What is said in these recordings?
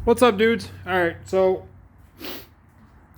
What's up, dudes? Alright, so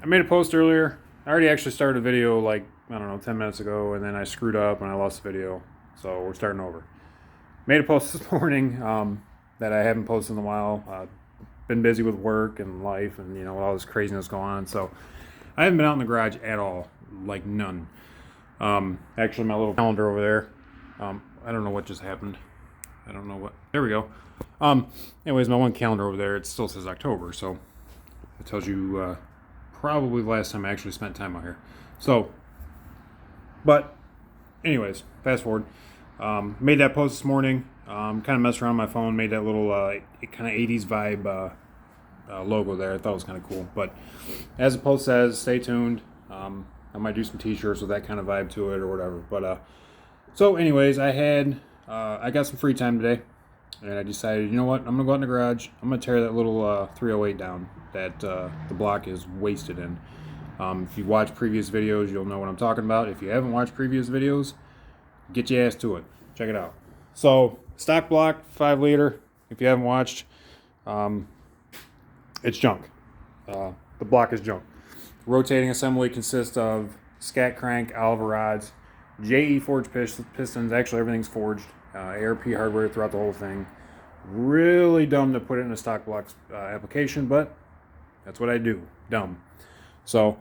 I made a post earlier. I already actually started a video like, I don't know, 10 minutes ago, and then I screwed up and I lost the video. So we're starting over. Made a post this morning that I haven't posted in a while. Been busy with work and life and, all this craziness going on. So I haven't been out in the garage at all. Like none. Actually, my little calendar over there. I don't know what just happened. I don't know what. There we go. Anyways, my one calendar over there, it still says October, so it tells you probably the last time I actually spent time out here. So, but anyways, fast forward. Made that post this morning. Kind of messed around on my phone, made that little kind of 80s vibe logo there. I thought it was kind of cool. But as the post says, stay tuned. I might do some t-shirts with that kind of vibe to it or whatever. But so anyways, I got some free time today. And I decided, you know what, I'm going to go out in the garage. I'm going to tear that little 308 down that the block is wasted in. If you watch previous videos, you'll know what I'm talking about. If you haven't watched previous videos, get your ass to it. Check it out. So, stock block, 5 liter. If you haven't watched, it's junk. The block is junk. Rotating assembly consists of scat crank, Oliver rods, JE forged pistons. Actually, everything's forged. ARP hardware throughout the whole thing. Really dumb to put it in a stock block application, but that's what I do. Dumb. So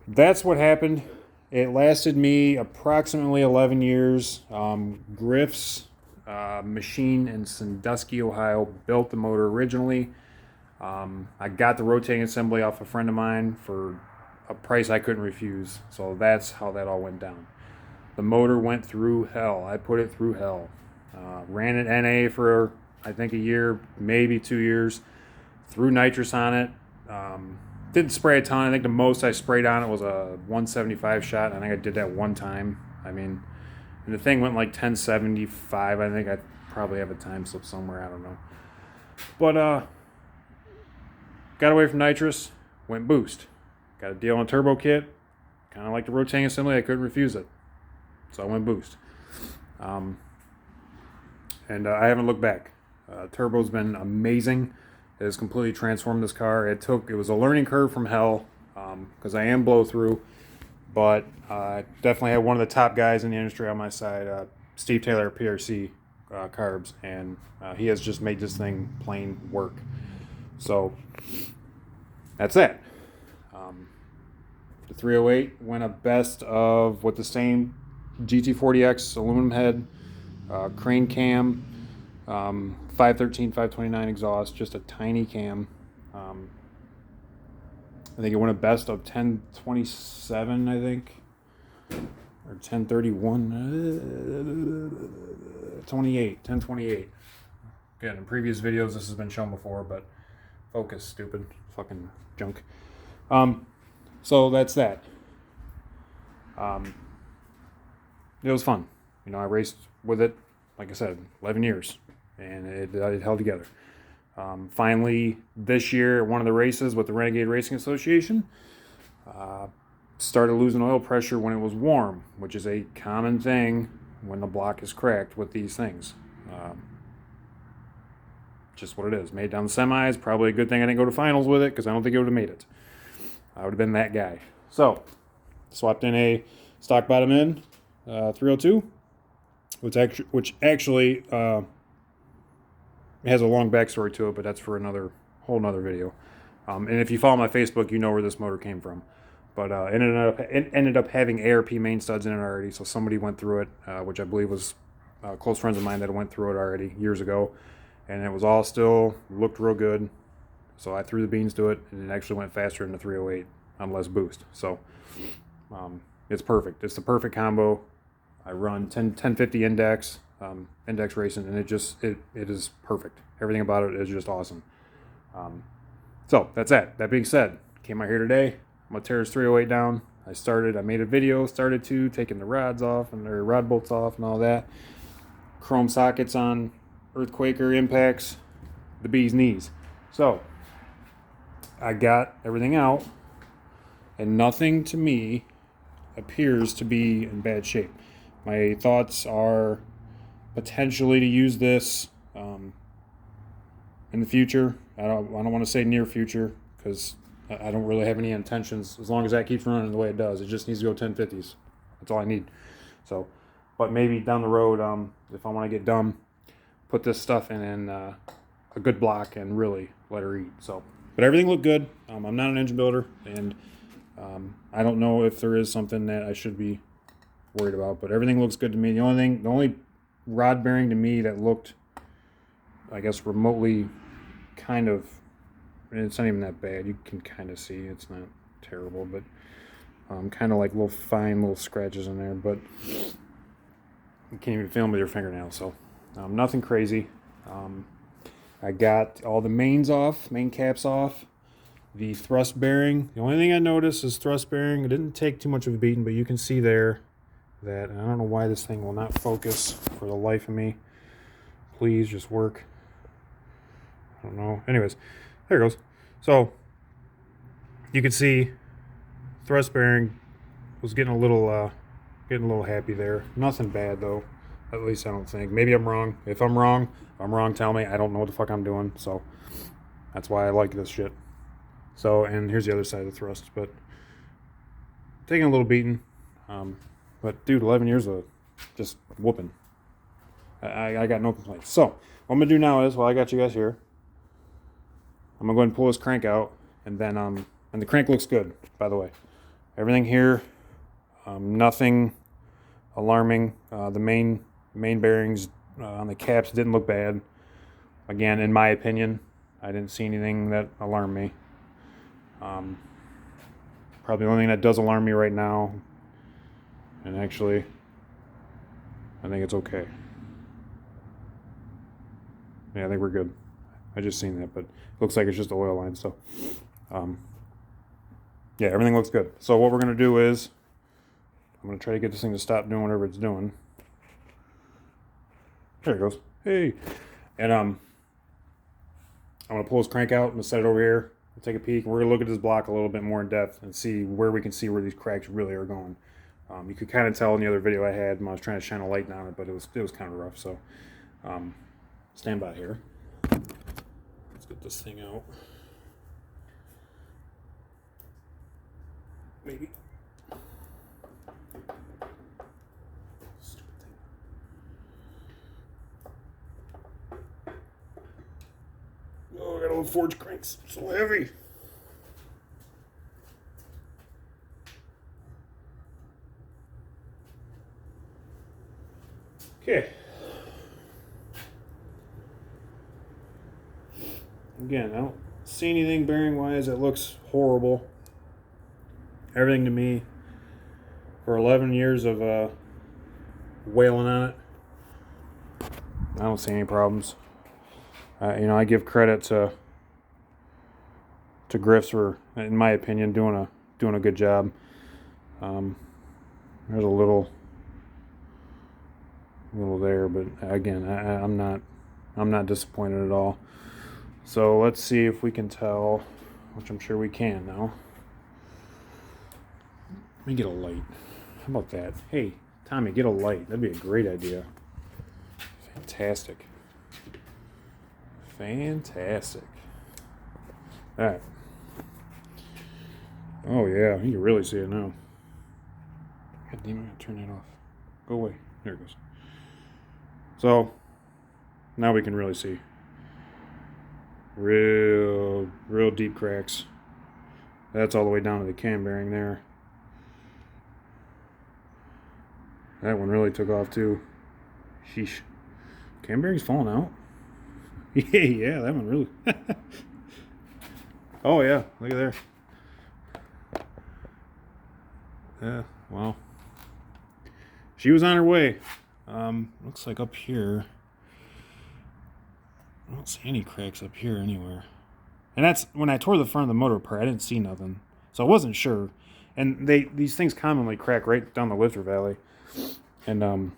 that's what happened. It lasted me approximately 11 years. Griff's machine in Sandusky, Ohio, built the motor originally. I got the rotating assembly off a friend of mine for a price I couldn't refuse. So that's how that all went down. The motor went through hell. I put it through hell. Ran it NA for, I think, a year, maybe 2 years. Threw nitrous on it. Didn't spray a ton. I think the most I sprayed on it was a 175 shot. I think I did that one time. And the thing went like 1075. I think I probably have a time slip somewhere. I don't know. But got away from nitrous. Went boost. Got a deal on turbo kit. Kind of like the rotating assembly. I couldn't refuse it. So I went boost. And I haven't looked back. Turbo's been amazing. It has completely transformed this car. It was a learning curve from hell, because I am blow through, but definitely had one of the top guys in the industry on my side, Steve Taylor at PRC Carbs, and he has just made this thing plain work. So that's that. The 308 went a best of with the same GT40X aluminum head, crane cam, 513, 529 exhaust, just a tiny cam. I think it went a best of 1027, I think, or 1031, 28, 1028. Again, in previous videos this has been shown before, but focus, stupid, fucking junk. So that's that. It was fun. I raced with it, like I said, 11 years, and it held together. Finally, this year, at one of the races with the Renegade Racing Association, started losing oil pressure when it was warm, which is a common thing when the block is cracked with these things. Just what it is. Made down the semis. Probably a good thing I didn't go to finals with it, because I don't think it would have made it. I would have been that guy. So, swapped in a stock bottom end 302, which actually has a long backstory to it, but that's for whole nother video. And if you follow my Facebook, you know where this motor came from. But it ended up having ARP main studs in it already, so somebody went through it, which I believe was close friends of mine that went through it already years ago, and it was all still looked real good. So I threw the beans to it, and it actually went faster than the 308 on less boost. So it's perfect. It's the perfect combo. I run 1050 index racing, and it is perfect. Everything about it is just awesome. So that's that. That being said, came out here today. I'm gonna tear this 308 down. I made a video, taking the rods off and their rod bolts off and all that. Chrome sockets on Earthquaker impacts, the bee's knees. So I got everything out, and nothing to me appears to be in bad shape. My thoughts are potentially to use this in the future. I don't want to say near future because I don't really have any intentions. As long as that keeps running the way it does, it just needs to go 1050s. That's all I need. So, but maybe down the road, if I want to get dumb, put this stuff in a good block and really let her eat. So, but everything looked good. I'm not an engine builder, and I don't know if there is something that I should be worried about, but everything looks good to me. The only rod bearing to me that looked, I guess, remotely kind of, it's not even that bad. You can kind of see it's not terrible, but kind of like little fine little scratches in there, but you can't even feel them with your fingernails. So nothing crazy. I got all the main caps off. The thrust bearing, the only thing I noticed is thrust bearing. It didn't take too much of a beating, but you can see there that, and I don't know why this thing will not focus for the life of me. Please just work. I don't know. Anyways, there it goes. So you can see thrust bearing was getting a little happy there. Nothing bad though. At least I don't think. Maybe I'm wrong. If I'm wrong, tell me. I don't know what the fuck I'm doing. So that's why I like this shit. So, and here's the other side of the thrust, but taking a little beating. But dude, 11 years of just whooping. I got no complaints. So what I'm gonna do now is, while I got you guys here, I'm gonna go ahead and pull this crank out, and then and the crank looks good, by the way. Everything here, nothing alarming. The main bearings on the caps didn't look bad. Again, in my opinion, I didn't see anything that alarmed me. Probably the only thing that does alarm me right now, and actually, I think it's okay. Yeah, I think we're good. I just seen that, but it looks like it's just the oil line. So, yeah, everything looks good. So what we're gonna do is, I'm gonna try to get this thing to stop doing whatever it's doing. There it goes. Hey, and I'm gonna pull this crank out. I'm gonna set it over here. We'll take a peek. We're gonna look at this block a little bit more in depth and see where we can see where these cracks really are going. You could kind of tell in the other video I had when I was trying to shine a light on it, but it was kind of rough. So, stand by here. Let's get this thing out. Maybe. Stupid thing. Oh, I got old forge cranks. So heavy. Okay. Again, I don't see anything bearing wise that looks horrible. Everything to me, for 11 years of wailing on it, I don't see any problems. I give credit to Griff's for, in my opinion, doing a good job. There's a little there, but again, I'm not disappointed at all. So let's see if we can tell, which I'm sure we can now. Let me get a light. How about that? Hey, Tommy, get a light. That'd be a great idea. Fantastic. All right. Oh yeah, you can really see it now. God damn it, I'm gonna turn that off. Go away. There it goes. So now we can really see. Real deep cracks. That's all the way down to the cam bearing there. That one really took off too. Sheesh. Cam bearing's falling out. Yeah, that one really. Oh yeah, look at there. Yeah, well. She was on her way. Looks like up here. I don't see any cracks up here anywhere. And that's when I tore the front of the motor apart, I didn't see nothing. So I wasn't sure. And these things commonly crack right down the lifter valley. And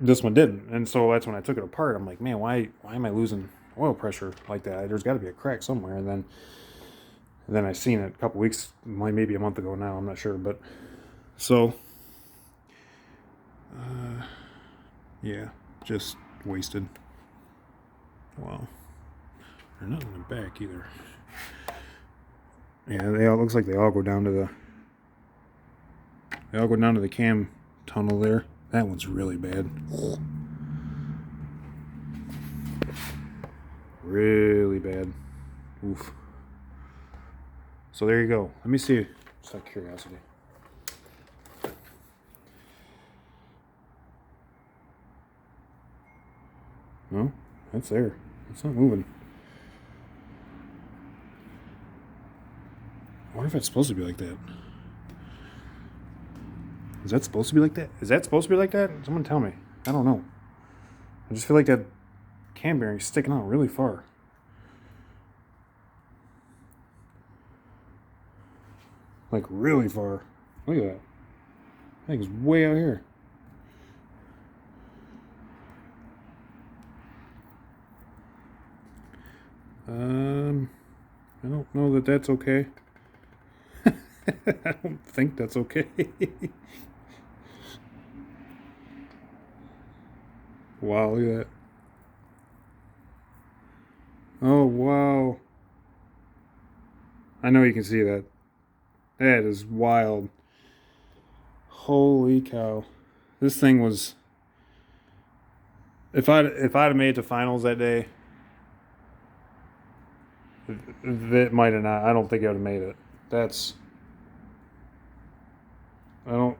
this one didn't. And so that's when I took it apart. I'm like, man, why am I losing oil pressure like that? There's got to be a crack somewhere. And then I seen it a couple weeks, maybe a month ago now, I'm not sure. But so yeah, just wasted. Wow. They're not in the back either. Yeah, they all looks like they all go down to the cam tunnel there. That one's really bad. Really bad. Oof. So there you go. Let me see. Just out of curiosity. No, that's there. It's not moving. I wonder if it's supposed to be like that. Is that supposed to be like that? Is that supposed to be like that? Someone tell me. I don't know. I just feel like that cam bearing's sticking out really far. Like really far. Look at that. I think it's way out here. I don't know that that's okay. I don't think that's okay. Wow, look at that. Oh, wow. I know you can see that. That is wild. Holy cow. This thing was... If I'd have made it to finals that day, that might have not. I don't think I would have made it. I don't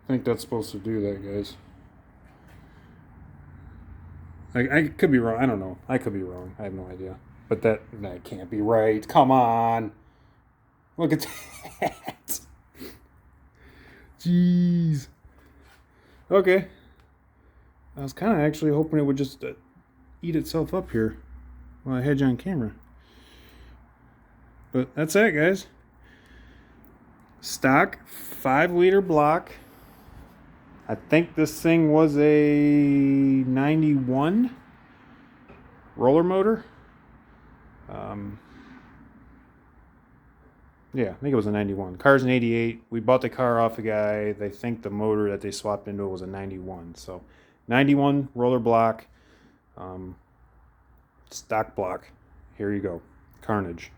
think that's supposed to do that, guys. I could be wrong. I don't know. I could be wrong. I have no idea. But that can't be right. Come on. Look at that. Jeez. Okay. I was kind of actually hoping it would just eat itself up here while I had you on camera. But that's it, guys. Stock 5-liter block. I think this thing was a 91 roller motor. Yeah, I think it was a 91. Car's an 88. We bought the car off a guy. They think the motor that they swapped into it was a 91. So 91 roller block. Stock block. Here you go. Carnage.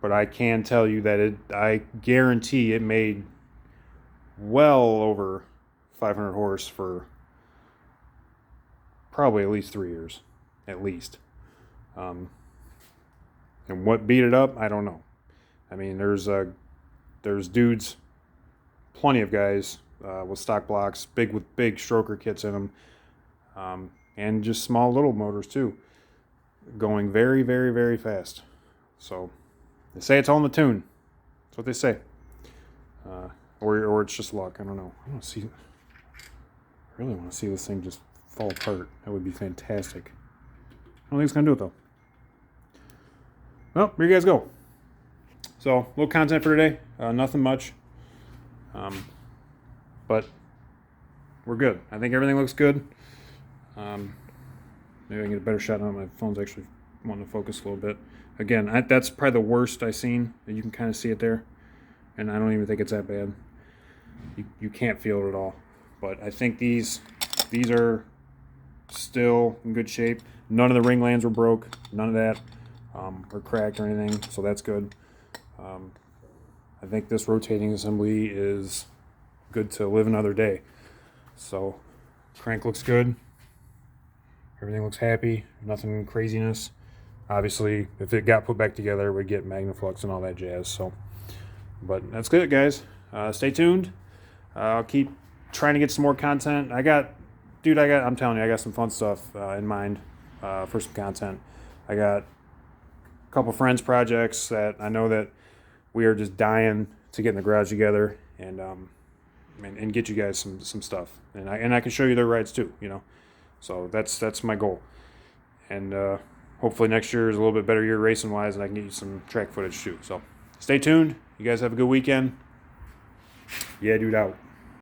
But I can tell you that I guarantee it made well over 500 horse for probably at least 3 years. At least. And what beat it up, I don't know. I mean, there's dudes, plenty of guys with stock blocks, with big stroker kits in them, and just small little motors too, going very, very, very fast. So they say it's all in the tune. That's what they say. Or it's just luck. I don't know. I really want to see this thing just fall apart. That would be fantastic. I don't think it's gonna do it though. Well, here you guys go. So, a little content for today. Nothing much. But we're good. I think everything looks good. Maybe I can get a better shot on it. My phone's actually wanting to focus a little bit. Again, that's probably the worst I've seen. You can kind of see it there. And I don't even think it's that bad. You can't feel it at all. But I think these are still in good shape. None of the ring lands were broke. None of that or cracked or anything. So that's good. I think this rotating assembly is good to live another day. So crank looks good. Everything looks happy. Nothing craziness. Obviously, if it got put back together, it would get Magnaflux and all that jazz. So, but that's good, guys. Stay tuned. I'll keep trying to get some more content. I'm telling you, I got some fun stuff in mind for some content. I got a couple friends' projects that I know that we are just dying to get in the garage together and get you guys some stuff. And I can show you their rides too, you know. So that's my goal. And hopefully next year is a little bit better year racing wise, and I can get you some track footage too. So stay tuned. You guys have a good weekend. Yeah, dude out.